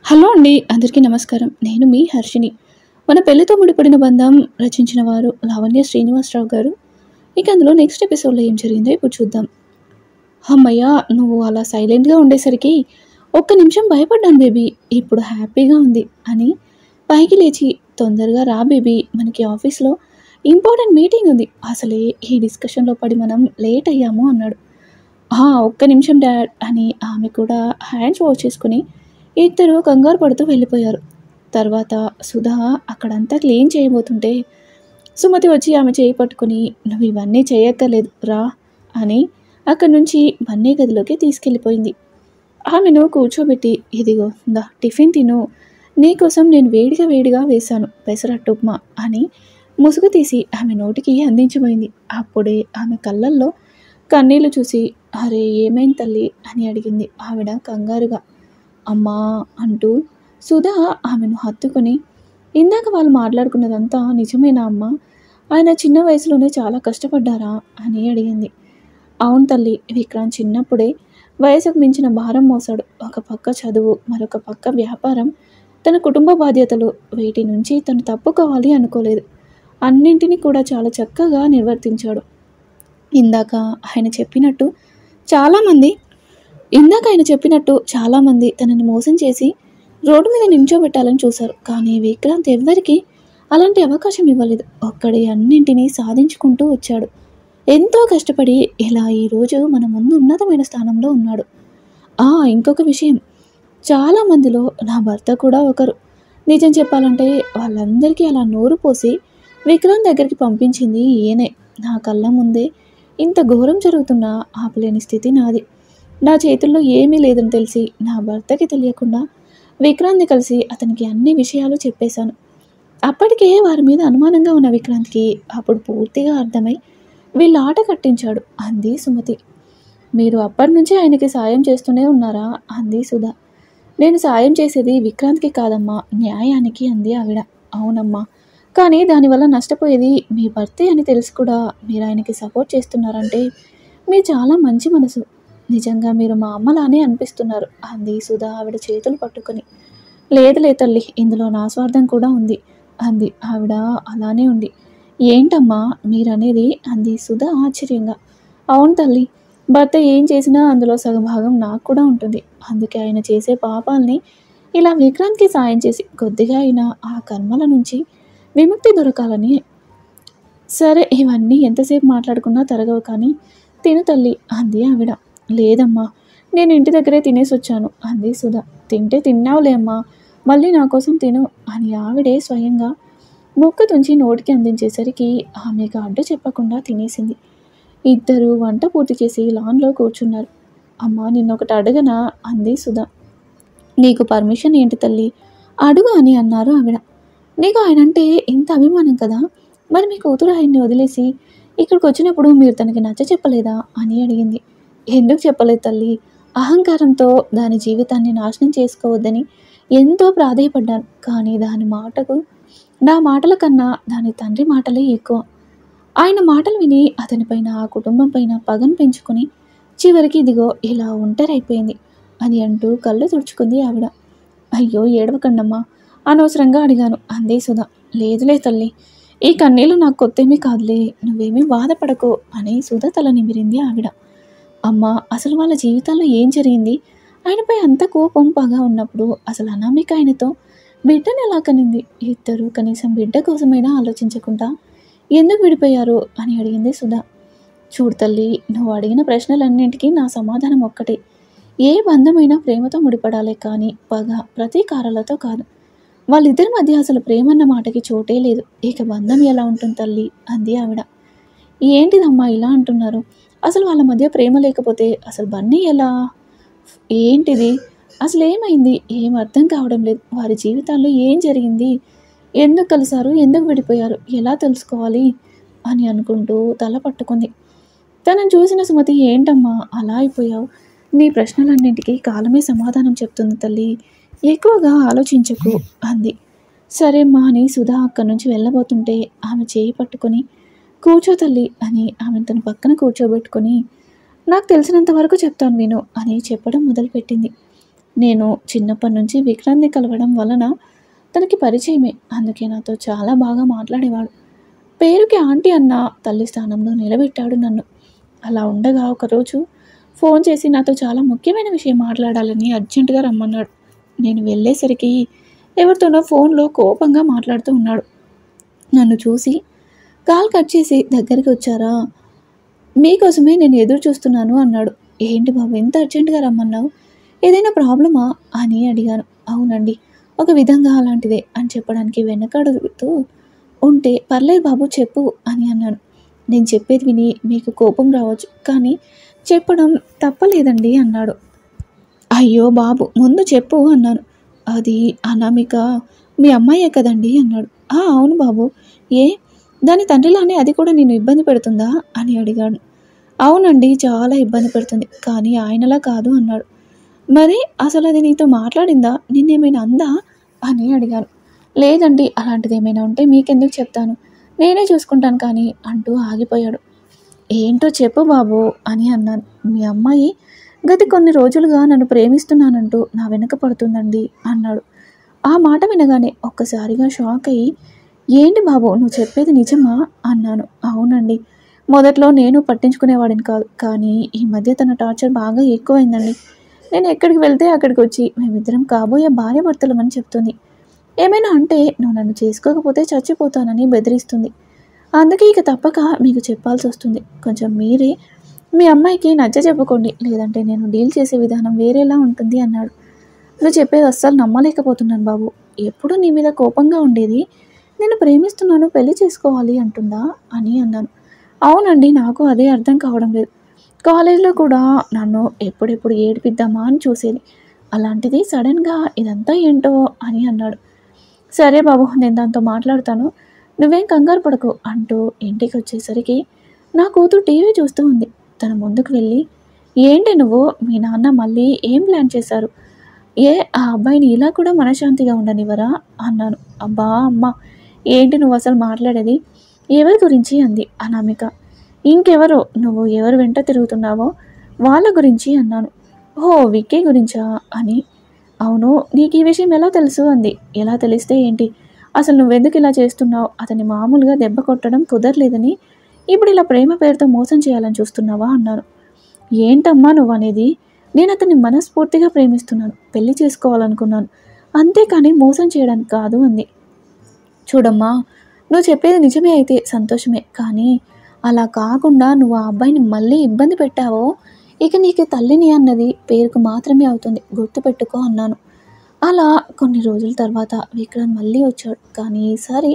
Hello అండి, అందరికీ నమస్కారం. నేను మీ హర్షిని. మన పెళ్లితో ముడిపడిన బంధం రచించిన వారు లావణ్య శ్రీనివాసరావు గారు. ఇక అందులో నెక్స్ట్ ఎపిసోడ్లో ఏం జరిగిందో ఇప్పుడు చూద్దాం. అమ్మయ్య, నువ్వు అలా సైలెంట్గా ఉండేసరికి ఒక్క నిమిషం భయపడ్డాను బేబీ. ఇప్పుడు హ్యాపీగా ఉంది అని పైకి లేచి, తొందరగా రా బేబీ, మనకి ఆఫీస్లో ఇంపార్టెంట్ మీటింగ్ ఉంది, అసలే ఈ డిస్కషన్లో పడి మనం లేట్ అయ్యాము అన్నాడు. ఒక్క నిమిషం డాడ్ అని ఆమె కూడా హ్యాండ్స్ వాష్ చేసుకుని ఇద్దరు కంగారు పడుతూ వెళ్ళిపోయారు. తర్వాత సుధా అక్కడంతా క్లీన్ చేయబోతుంటే సుమతి వచ్చి ఆమె చేయి పట్టుకుని, నువ్వు ఇవన్నీ చేయక్కర్లేదు రా అని అక్కడి నుంచి బన్నీ గదిలోకి తీసుకెళ్ళిపోయింది. ఆమెను కూర్చోబెట్టి, ఇదిగో దా టిఫిన్ తిను, నీకోసం నేను వేడిగా వేడిగా వేశాను పెసరట్టు ఉప్మా అని ముసుగు తీసి ఆమె నోటికి అందించబోయింది. అప్పుడే ఆమె కళ్ళల్లో కన్నీళ్లు చూసి, అరే ఏమైంది తల్లి అని అడిగింది ఆవిడ కంగారుగా. అమ్మా అంటూ సుధా ఆమెను హత్తుకొని, ఇందాక వాళ్ళు మాట్లాడుకున్నదంతా నిజమేనా అమ్మా? ఆయన చిన్న వయసులోనే చాలా కష్టపడ్డారా అని అడిగింది. అవును తల్లి, విక్రాంత్ చిన్నప్పుడే వయసుకు మించిన భారం మోసాడు. ఒక పక్క చదువు, మరొక పక్క వ్యాపారం, తన కుటుంబ బాధ్యతలు, వీటి నుంచి తను తప్పుకోవాలి అనుకోలేదు. అన్నింటినీ కూడా చాలా చక్కగా నిర్వర్తించాడు. ఇందాక ఆయన చెప్పినట్టు చాలామంది తనని మోసం చేసి రోడ్డు మీద నించోబెట్టాలని చూశారు. కానీ విక్రాంత్ ఎవ్వరికీ అలాంటి అవకాశం ఇవ్వలేదు. ఒక్కడే అన్నింటినీ సాధించుకుంటూ వచ్చాడు. ఎంతో కష్టపడి ఇలా ఈరోజు మన ముందు ఉన్నతమైన స్థానంలో ఉన్నాడు. ఇంకొక విషయం, చాలామందిలో నా భర్త కూడా ఒకరు. నిజం చెప్పాలంటే వాళ్ళందరికీ అలా నోరు పోసి విక్రాంత్ దగ్గరికి పంపించింది ఈయనే. నా కళ్ళ ముందే ఇంత ఘోరం జరుగుతున్నా ఆపలేని స్థితి నాది. నా చేతుల్లో ఏమీ లేదని తెలిసి నా భర్తకి తెలియకుండా విక్రాంత్ని కలిసి అతనికి అన్ని విషయాలు చెప్పేశాను. అప్పటికే వారి మీద అనుమానంగా ఉన్న విక్రాంత్కి అప్పుడు పూర్తిగా అర్థమై వీళ్ళ ఆట కట్టించాడు అంది సుమతి. మీరు అప్పటి నుంచి ఆయనకి సాయం చేస్తూనే ఉన్నారా అంది సుధా. నేను సాయం చేసేది విక్రాంత్కి కాదమ్మా, న్యాయానికి అంది ఆవిడ. అవునమ్మా, కానీ దానివల్ల నష్టపోయేది మీ భర్తే అని తెలిసి కూడా మీరు ఆయనకి సపోర్ట్ చేస్తున్నారంటే మీ చాలా మంచి మనసు. నిజంగా మీరు మా అమ్మలానే అనిపిస్తున్నారు అంది సుధా ఆవిడ చేతులు పట్టుకొని. లేదులే తల్లి, ఇందులో నా స్వార్థం కూడా ఉంది అంది ఆవిడ అలానే ఉండి. ఏంటమ్మా మీరనేది అంది సుధా ఆశ్చర్యంగా. అవును తల్లి, భర్త ఏం చేసినా అందులో సగం భాగం నాకు కూడా ఉంటుంది. అందుకే ఆయన చేసే పాపాలని ఇలా విక్రాంత్కి సాయం చేసి కొద్దిగా అయినా ఆ కర్మల నుంచి విముక్తి దొరకాలని. సరే, ఇవన్నీ ఎంతసేపు మాట్లాడుకున్నా తరగవు, కానీ తిను తల్లి అంది ఆవిడ. లేదమ్మా, నేను ఇంటి దగ్గరే తినేసి వచ్చాను అంది సుధా. తింటే తిన్నావులే అమ్మా, మళ్ళీ నా కోసం తిను అని ఆవిడే స్వయంగా ముక్క తుంచి నోటికి అందించేసరికి ఆమెకు అడ్డు చెప్పకుండా తినేసింది. ఇద్దరు వంట పూర్తి చేసి లాన్లో కూర్చున్నారు. అమ్మా, నిన్నొకటి అడగనా అంది సుధా. నీకు పర్మిషన్ ఏంటి తల్లి, అడుగు అని అన్నారు ఆవిడ. నీకు ఆయనంటే ఇంత అభిమానం కదా, మరి మీ కూతురు ఆయన్ని వదిలేసి ఇక్కడికి వచ్చినప్పుడు మీరు తనకి నచ్చ చెప్పలేదా అని అడిగింది. ఎందుకు చెప్పలేదు తల్లి, అహంకారంతో దాని జీవితాన్ని నాశనం చేసుకోవద్దని ఎంతో ప్రాధేయపడ్డాను. కానీ నా మాటల కన్నా దాని తండ్రి మాటలే ఎక్కువ. ఆయన మాటలు విని అతనిపైన, ఆ కుటుంబం పైన పగను పెంచుకొని చివరికి ఇదిగో ఇలా ఒంటరైపోయింది అని అంటూ కళ్ళు తుడుచుకుంది ఆవిడ. అయ్యో ఏడవకండమ్మా, అనవసరంగా అడిగాను అంది సుధా. లేదులే తల్లి, ఈ కన్నీళ్ళు నాకు కొత్తేమీ కాదులే, నువ్వేమీ బాధపడకు అని సుధా తల నిమిరింది ఆవిడ. అమ్మ, అసలు వాళ్ళ జీవితాల్లో ఏం జరిగింది? ఆయనపై అంత కోపం పగ ఉన్నప్పుడు అసలు అనామిక ఆయనతో బిడ్డను ఎలా కనింది? ఇద్దరు కనీసం బిడ్డ కోసమైనా ఆలోచించకుండా ఎందుకు విడిపోయారు అని అడిగింది సుధా. చూడు తల్లి, నువ్వు అడిగిన ప్రశ్నలన్నింటికీ నా సమాధానం ఒక్కటే. ఏ బంధమైనా ప్రేమతో ముడిపడాలే కానీ పగ, ప్రతీకారాలతో కాదు. వాళ్ళిద్దరి మధ్య అసలు ప్రేమన్న మాటకి చోటే లేదు. ఇక బంధం ఎలా ఉంటుంది తల్లి అంది ఆవిడ. ఏంటిదమ్మా ఇలా అంటున్నారు? అసలు వాళ్ళ మధ్య ప్రేమ లేకపోతే అసలు బన్నీ ఎలా? ఏంటిది? అసలు ఏమైంది? ఏం అర్థం కావడం లేదు. వారి జీవితాల్లో ఏం జరిగింది? ఎందుకు కలిశారు? ఎందుకు విడిపోయారు? ఎలా తెలుసుకోవాలి అని అనుకుంటూ తల పట్టుకుంది. తనను చూసిన సుమతి, ఏంటమ్మా అలా అయిపోయావు? నీ ప్రశ్నలన్నింటికీ కాలమే సమాధానం చెప్తుంది తల్లి, ఎక్కువగా ఆలోచించకు అంది. సరేమ్మా అని సుధా అక్కడి నుంచి వెళ్ళబోతుంటే ఆమె చేయి పట్టుకొని, కూర్చో తల్లి అని ఆమెను తన పక్కన కూర్చోబెట్టుకొని, నాకు తెలిసినంత వరకు చెప్తాను విను అని చెప్పడం మొదలుపెట్టింది. నేను చిన్నప్పటి నుంచి విక్రాంత్‌ని కలవడం వలన తనకి పరిచయమే. అందుకే నాతో చాలా బాగా మాట్లాడేవాడు. పేరుకి ఆంటీ అన్న తల్లి స్థానంలో నిలబెట్టాడు నన్ను. అలా ఉండగా ఒకరోజు ఫోన్ చేసి నాతో చాలా ముఖ్యమైన విషయం మాట్లాడాలని అర్జెంటుగా రమ్మన్నాడు. నేను వెళ్ళేసరికి ఎవరితోనో ఫోన్‌లో కోపంగా మాట్లాడుతూ ఉన్నాడు. నన్ను చూసి కాల్ కట్ చేసి దగ్గరికి వచ్చారా? మీకోసమే నేను ఎదురు చూస్తున్నాను అన్నాడు. ఏంటి బాబు ఇంత అర్జెంటుగా రమ్మన్నావు? ఏదైనా ప్రాబ్లమా? అని అడిగాను. అవునండి. ఒక విధంగా అలాంటిదే అని చెప్పడానికి వెనకడుగుతూ ఉంటే పర్లేదు బాబు చెప్పు అని అన్నాను. నేను చెప్పేది విని మీకు కోపం రావచ్చు. కానీ చెప్పడం తప్పలేదండి అన్నాడు. అయ్యో బాబు ముందు చెప్పు అన్నాను. అది అనామిక మీ అమ్మాయే కదండి అన్నాడు. అవును బాబు. ఏ దాని తండ్రిలానే అది కూడా నిన్ను ఇబ్బంది పెడుతుందా అని అడిగాడు. అవునండి చాలా ఇబ్బంది పెడుతుంది. కానీ ఆయనలా కాదు అన్నాడు. మరి అసలు అది నీతో మాట్లాడిందా? నిన్నేమైనా అందా అని అడిగాను. లేదండి అలాంటిది ఏమైనా ఉంటే మీకెందుకు చెప్తాను, నేనే చూసుకుంటాను కానీ అంటూ ఆగిపోయాడు. ఏంటో చెప్పు బాబు అని అన్నాను. మీ అమ్మాయి గత కొన్ని రోజులుగా నన్ను ప్రేమిస్తున్నానంటూ నా వెనక పడుతుందండి అన్నాడు. ఆ మాట వినగానే ఒక్కసారిగా షాక్ అయ్యి ఏంటి బాబు నువ్వు చెప్పేది నిజమా అన్నాను. అవునండి. మొదట్లో నేను పట్టించుకునేవాడిని కాదు. కానీ ఈ మధ్య తన టార్చర్ బాగా ఎక్కువైందండి. నేను ఎక్కడికి వెళ్తే అక్కడికి వచ్చి మేమిద్దరం కాబోయే భార్యాభర్తలమని చెప్తుంది. ఏమైనా అంటే నువ్వు నన్ను చేసుకోకపోతే చచ్చిపోతానని బెదిరిస్తుంది. అందుకే ఇక తప్పక మీకు చెప్పాల్సి వస్తుంది. కొంచెం మీరే మీ అమ్మాయికి నచ్చజెప్పుకోండి. లేదంటే నేను డీల్ చేసే విధానం వేరేలా ఉంటుంది అన్నాడు. నువ్వు చెప్పేది అస్సలు నమ్మలేకపోతున్నాను బాబు. ఎప్పుడూ నీ మీద కోపంగా ఉండేది నేను ప్రేమిస్తున్నాను పెళ్లి చేసుకోవాలి అంటుందా అని అన్నాను. అవునండి నాకు అదే అర్థం కావడం లేదు. కాలేజీలో కూడా నన్ను ఎప్పుడెప్పుడు ఏడిపిద్దామా అని చూసేది. అలాంటిది సడన్గా ఇదంతా ఏంటో అని అన్నాడు. సరే బాబు నేను దాంతో మాట్లాడతాను. నువ్వేం కంగారు పడకు అంటూ ఇంటికి వచ్చేసరికి నా కూతురు టీవీ చూస్తూ ఉంది. తను ముందుకు వెళ్ళి ఏంటి నువ్వు మీ నాన్న మళ్ళీ ఏం ప్లాన్ చేశారు? ఆ అబ్బాయిని ఇలా కూడా మనశ్శాంతిగా ఉండనివ్వరా అన్నాను. అబ్బా అమ్మ ఏంటి నువ్వు అసలు మాట్లాడేది? ఎవరి గురించి అంది అనామిక. ఇంకెవరో నువ్వు ఎవరు వెంట తిరుగుతున్నావో వాళ్ళ గురించి అన్నాను. విక్కీ గురించా అని. అవును నీకు ఈ విషయం ఎలా తెలుసు అంది. ఎలా తెలిస్తే ఏంటి? అసలు నువ్వెందుకు ఇలా చేస్తున్నావు? అతన్ని మామూలుగా దెబ్బ కొట్టడం కుదరలేదని ఇప్పుడు ఇలా ప్రేమ పేరుతో మోసం చేయాలని చూస్తున్నావా అన్నాను. ఏంటమ్మా నువ్వు అనేది? నేను అతన్ని మనస్ఫూర్తిగా ప్రేమిస్తున్నాను. పెళ్లి చేసుకోవాలనుకున్నాను. అంతేకాని మోసం చేయడానికి కాదు అంది. చూడమ్మా నువ్వు చెప్పేది నిజమే అయితే సంతోషమే. కానీ అలా కాకుండా నువ్వు ఆ అబ్బాయిని మళ్ళీ ఇబ్బంది పెట్టావో ఇక నీకు తల్లిని అన్నది పేరుకు మాత్రమే అవుతుంది. గుర్తుపెట్టుకో అన్నాను. అలా కొన్ని రోజుల తర్వాత విక్రాంత్ మళ్ళీ వచ్చాడు. కానీ ఈసారి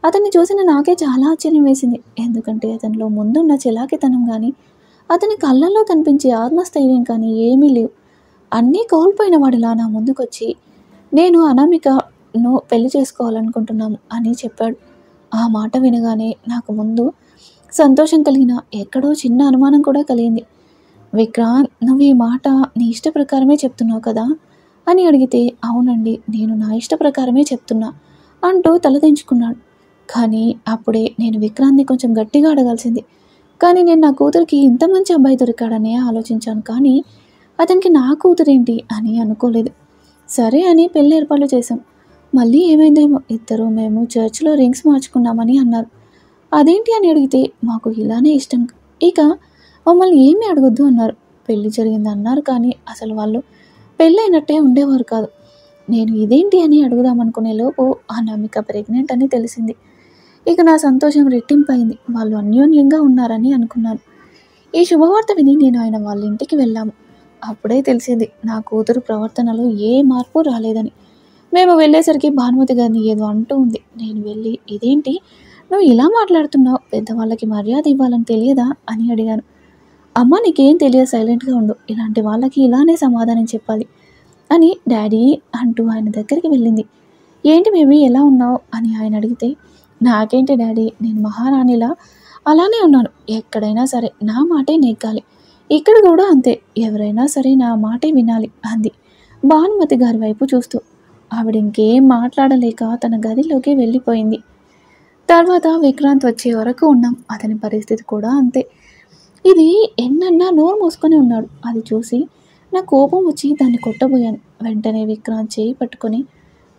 అతన్ని చూసిన నాకే చాలా ఆశ్చర్యం వేసింది. ఎందుకంటే అతనిలో ముందున్న చిలాకితనం కానీ అతని కళ్ళల్లో కనిపించే ఆత్మస్థైర్యం కానీ ఏమీ లేవు. అన్నీ కోల్పోయిన వాడిలా నా ముందుకొచ్చి నేను అనామికను పెళ్లి చేసుకోవాలనుకుంటున్నాము అని చెప్పాడు. ఆ మాట వినగానే నాకు ముందు సంతోషం కలిగిన ఎక్కడో చిన్న అనుమానం కూడా కలిగింది. విక్రాంత్ నువ్వు ఈ మాట నీ ఇష్ట ప్రకారమే చెప్తున్నావు కదా అని అడిగితే అవునండి నేను నా ఇష్ట ప్రకారమే చెప్తున్నా అంటూ తలదించుకున్నాడు. కానీ అప్పుడే నేను విక్రాంత్ని కొంచెం గట్టిగా అడగాల్సింది. కానీ నేను నా కూతురికి ఇంత మంచి అబ్బాయి దొరికాడనే ఆలోచించాను. కానీ అతనికి నా కూతురేంటి అని అనుకోలేదు. సరే అని పెళ్లి ఏర్పాట్లు చేశాం. మళ్ళీ ఏమైందేమో ఇద్దరు మేము చర్చిలో రింగ్స్ మార్చుకున్నామని అన్నారు. అదేంటి అని అడిగితే మాకు ఇలానే ఇష్టం, ఇక మమ్మల్ని ఏమీ అడగొద్దు అన్నారు. పెళ్లి జరిగింది అన్నారు కానీ అసలు వాళ్ళు పెళ్ళైనట్టే ఉండేవారు కాదు. నేను ఇదేంటి అని అడుగుదామనుకునే లోపు ఆ నమిక ప్రెగ్నెంట్ అని తెలిసింది. ఇక నా సంతోషం రెట్టింపైంది. వాళ్ళు అన్యోన్యంగా ఉన్నారని అనుకున్నాను. ఈ శుభవార్త విని నేను ఆయన వాళ్ళ ఇంటికి వెళ్ళాము. అప్పుడే తెలిసింది నా కూతురు ప్రవర్తనలో ఏ మార్పు రాలేదని. మేము వెళ్ళేసరికి భానుమతి గారిని ఏదో అంటూ ఉంది. నేను వెళ్ళి ఇదేంటి నువ్వు ఇలా మాట్లాడుతున్నావు, పెద్దవాళ్ళకి మర్యాద ఇవ్వాలని తెలియదా అని అడిగాను. అమ్మ నీకేం తెలియదు సైలెంట్గా ఉండు, ఇలాంటి వాళ్ళకి ఇలానే సమాధానం చెప్పాలి అని డాడీ అంటూ ఆయన దగ్గరికి వెళ్ళింది. ఏంటి బేబీ ఎలా ఉన్నావు అని ఆయన అడిగితే నాకేంటి డాడీ నేను మహారాణిలా అలానే ఉన్నాను. ఎక్కడైనా సరే నా మాటే నెగ్గాలి, ఇక్కడ కూడా అంతే, ఎవరైనా సరే నా మాటే వినాలి అంది భానుమతి గారి వైపు చూస్తూ. ఆవిడ ఇంకేం మాట్లాడలేక తన గదిలోకి వెళ్ళిపోయింది. తర్వాత విక్రాంత్ వచ్చే వరకు ఉన్నాం. అతని పరిస్థితి కూడా అంతే. ఇది ఎన్నన్నా నోరు మూసుకొని ఉన్నాడు. అది చూసి నా కోపం వచ్చి దాన్ని కొట్టబోయాను. వెంటనే విక్రాంత్ చేయి పట్టుకొని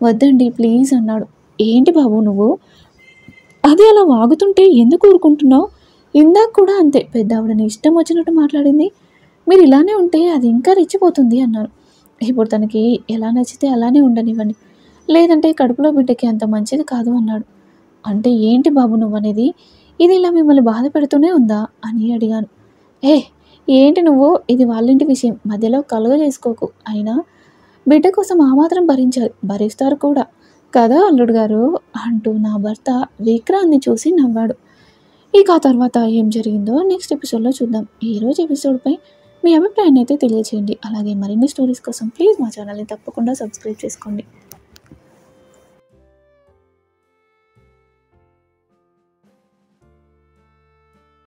వద్దండి ప్లీజ్ అన్నాడు. ఏంటి బాబు నువ్వు అది అలా వాగుతుంటే ఎందుకు ఊరుకుంటున్నావు? ఇందాక కూడా అంతే పెద్ద ఆవిడని ఇష్టం వచ్చినట్టు మాట్లాడింది. మీరు ఇలానే ఉంటే అది ఇంకా రెచ్చిపోతుంది అన్నారు. ఇప్పుడు తనకి ఎలా నచ్చితే అలానే ఉండనివ్వండి, లేదంటే కడుపులో బిడ్డకి అంత మంచిది కాదు అన్నాడు. అంటే ఏంటి బాబు నువ్వనేది? ఇది ఇలా మిమ్మల్ని బాధ పెడుతూనే ఉందా అని అడిగాను. ఏ ఏంటి నువ్వు, ఇది వాళ్ళింటి విషయం, మధ్యలో కలుగ చేసుకోకు. అయినా బిడ్డ కోసం ఆ మాత్రం భరించాలి, భరిస్తారు కూడా కదా అల్లుడు గారు అంటూ నా భర్త విక్రాంత్ని చూసి నవ్వాడు. ఇక ఆ తర్వాత ఏం జరిగిందో నెక్స్ట్ ఎపిసోడ్లో చూద్దాం. ఈరోజు ఎపిసోడ్పై మీ అభిప్రాయాన్ని అయితే తెలియజేయండి. అలాగే మరిన్ని స్టోరీస్ కోసం ప్లీజ్ మా ఛానల్ని తప్పకుండా సబ్స్క్రైబ్ చేసుకోండి.